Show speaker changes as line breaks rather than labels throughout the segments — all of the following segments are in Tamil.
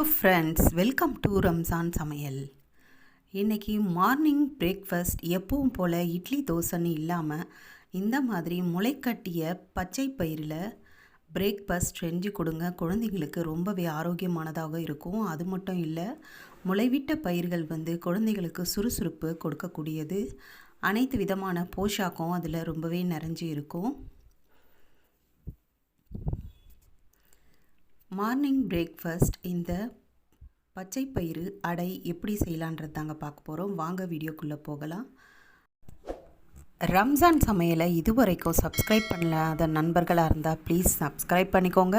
Hello friends, welcome to Ramzan samayal. இன்னைக்கு மார்னிங் பிரேக்ஃபாஸ்ட் எப்பவும் போல் இட்லி தோசைன்னு இல்லாமல் இந்த மாதிரி முளைக்கட்டிய பச்சை பயிரில் பிரேக்ஃபாஸ்ட் செஞ்சு கொடுங்க. குழந்தைங்களுக்கு ரொம்பவே ஆரோக்கியமானதாக இருக்கும். அது மட்டும் இல்லை, முளைவிட்ட பயிர்கள் குழந்தைகளுக்கு சுறுசுறுப்பு கொடுக்கக்கூடியது. அனைத்து விதமான போஷாக்கும் அதில் ரொம்பவே நிறைஞ்சு இருக்கும். மார்னிங் பிரேக்ஃபாஸ்ட் இந்த பச்சை பயிறு அடை எப்படி செய்யலான்றது தாங்க பார்க்க போகிறோம். வாங்க வீடியோக்குள்ளே போகலாம். ரம்ஜான் சமையலை இதுவரைக்கும் சப்ஸ்கிரைப் பண்ணாத நண்பர்களாக இருந்தால் ப்ளீஸ் சப்ஸ்கிரைப் பண்ணிக்கோங்க.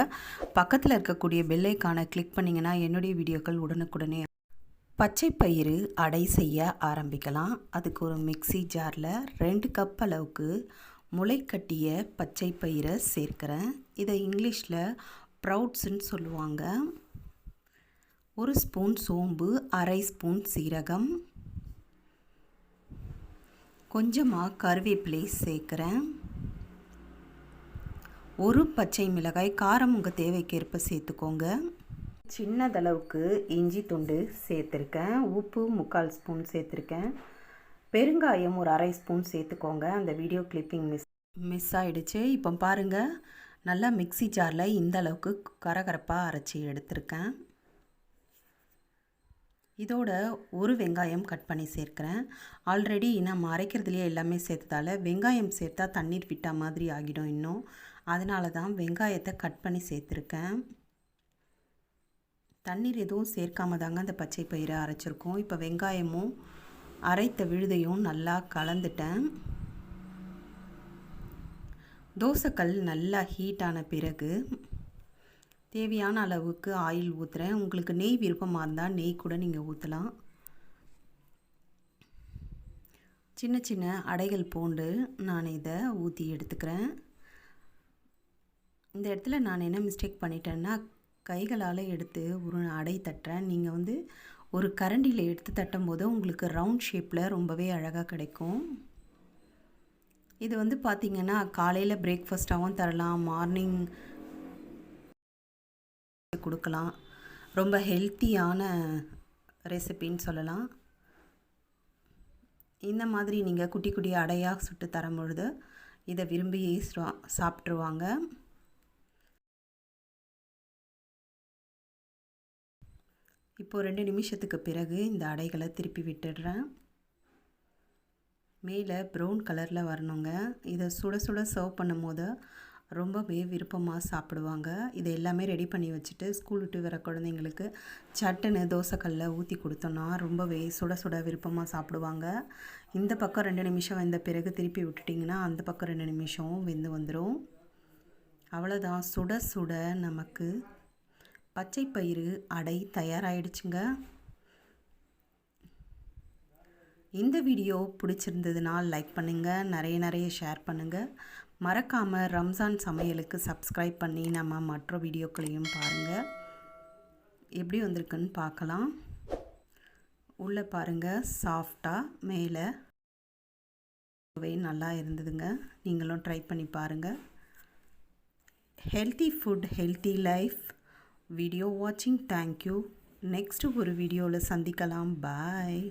பக்கத்தில் இருக்கக்கூடிய பெல் ஐகானை கிளிக் பண்ணிங்கன்னா என்னுடைய வீடியோக்கள் உடனுக்குடனே. பச்சை பயிறு அடை செய்ய ஆரம்பிக்கலாம். அதுக்கு ஒரு மிக்ஸி ஜாரில் 2 கப் அளவுக்கு முளைக்கட்டிய பச்சை பயிரை சேர்க்கிறேன். இதை இங்கிலீஷில் ப்ரௌட்ஸ்ன்னு சொல்லுவாங்க. 1 ஸ்பூன் சோம்பு, 1/2 ஸ்பூன் சீரகம், கொஞ்சமாக கருவேப்பிலை சேர்க்குறேன். 1 பச்சை மிளகாய், காரம் உங்கள் தேவைக்கேற்ப சேர்த்துக்கோங்க. சின்னதளவுக்கு இஞ்சி துண்டு சேர்த்துருக்கேன். உப்பு 3/4 ஸ்பூன் சேர்த்துருக்கேன். பெருங்காயம் ஒரு 1/2 ஸ்பூன் சேர்த்துக்கோங்க. அந்த வீடியோ கிளிப்பிங் மிஸ் ஆகிடுச்சு. இப்போ பாருங்கள், நல்லா மிக்ஸி ஜாரில் இந்த அளவுக்கு கரகரப்பாக அரைச்சி எடுத்திருக்கேன். இதோட ஒரு வெங்காயம் கட் பண்ணி சேர்க்குறேன். ஆல்ரெடி நம்ம அரைக்கிறதுலேயே எல்லாமே சேர்த்ததால் வெங்காயம் சேர்த்தா தண்ணீர் விட்டா மாதிரி ஆகிடும் இன்னும். அதனால தான் வெங்காயத்தை கட் பண்ணி சேர்த்துருக்கேன். தண்ணீர் எதுவும் சேர்க்காம தாங்க அந்த பச்சை பயிரை அரைச்சிருக்கோம். இப்போ வெங்காயமும் அரைத்த விழுதையும் நல்லா கலந்துட்டேன். தோசைக்கல் நல்லா ஹீட்டான பிறகு தேவையான அளவுக்கு ஆயில் ஊற்றுறேன். உங்களுக்கு நெய் விருப்பமாக இருந்தால் நெய் கூட நீங்கள் ஊற்றலாம். சின்ன சின்ன அடைகள் போண்டு நான் இதை ஊற்றி எடுத்துக்கிறேன். இந்த இடத்துல நான் என்ன மிஸ்டேக் பண்ணிட்டேன்னா, கைகளால் எடுத்து ஒரு அடை தட்டுறேன். நீங்கள் ஒரு கரண்டியில் எடுத்து தட்டும் போது உங்களுக்கு ரவுண்ட் ஷேப்பில் ரொம்பவே அழகாக கிடைக்கும். இது பார்த்திங்கன்னா காலையில் பிரேக்ஃபாஸ்ட்டாகவும் தரலாம், மார்னிங் கொடுக்கலாம். ரொம்ப ஹெல்த்தியான ரெசிபின்னு சொல்லலாம். இந்த மாதிரி நீங்கள் குட்டி குட்டி அடையாக சுட்டு தரும்பொழுது இதை விரும்பி சாப்பிட்ருவாங்க. இப்போது 2 நிமிஷத்துக்கு பிறகு இந்த அடைகளை திருப்பி விட்டுடுறேன். மேலே ப்ரௌன் கலரில் வரணுங்க. இதை சுட சுட சர்வ் பண்ணும் போது ரொம்பவே விருப்பமாக சாப்பிடுவாங்க. இதை எல்லாமே ரெடி பண்ணி வச்சுட்டு ஸ்கூல் விட்டு வர குழந்தைங்களுக்கு சட்டுன்னு தோசைக்கல்ல ஊற்றி கொடுத்தோன்னா ரொம்பவே சுட சுட விருப்பமாக சாப்பிடுவாங்க. இந்த பக்கம் 2 நிமிஷம் வெந்த பிறகு திருப்பி விட்டுட்டிங்கன்னா அந்த பக்கம் 2 நிமிஷம் வெந்து வந்துடும். அவ்வளோதான், சுட சுட நமக்கு பச்சை பயிறு அடை தயாராகிடுச்சுங்க. இந்த வீடியோ பிடிச்சிருந்ததுன்னா லைக் பண்ணுங்கள், நிறைய ஷேர் பண்ணுங்கள். மறக்காமல் ரம்ஜான் சமையலுக்கு சப்ஸ்கிரைப் பண்ணி நம்ம மற்ற வீடியோக்களையும் பாருங்கள். எப்படி வந்திருக்குன்னு பார்க்கலாம். உள்ளே பாருங்கள், சாஃப்டாக மேலே நல்லா இருந்ததுங்க. நீங்களும் ட்ரை பண்ணி பாருங்கள். Healthy food, healthy life. Video வாட்சிங் தேங்க்யூ. நெக்ஸ்ட்டு ஒரு வீடியோவில் சந்திக்கலாம். பாய்.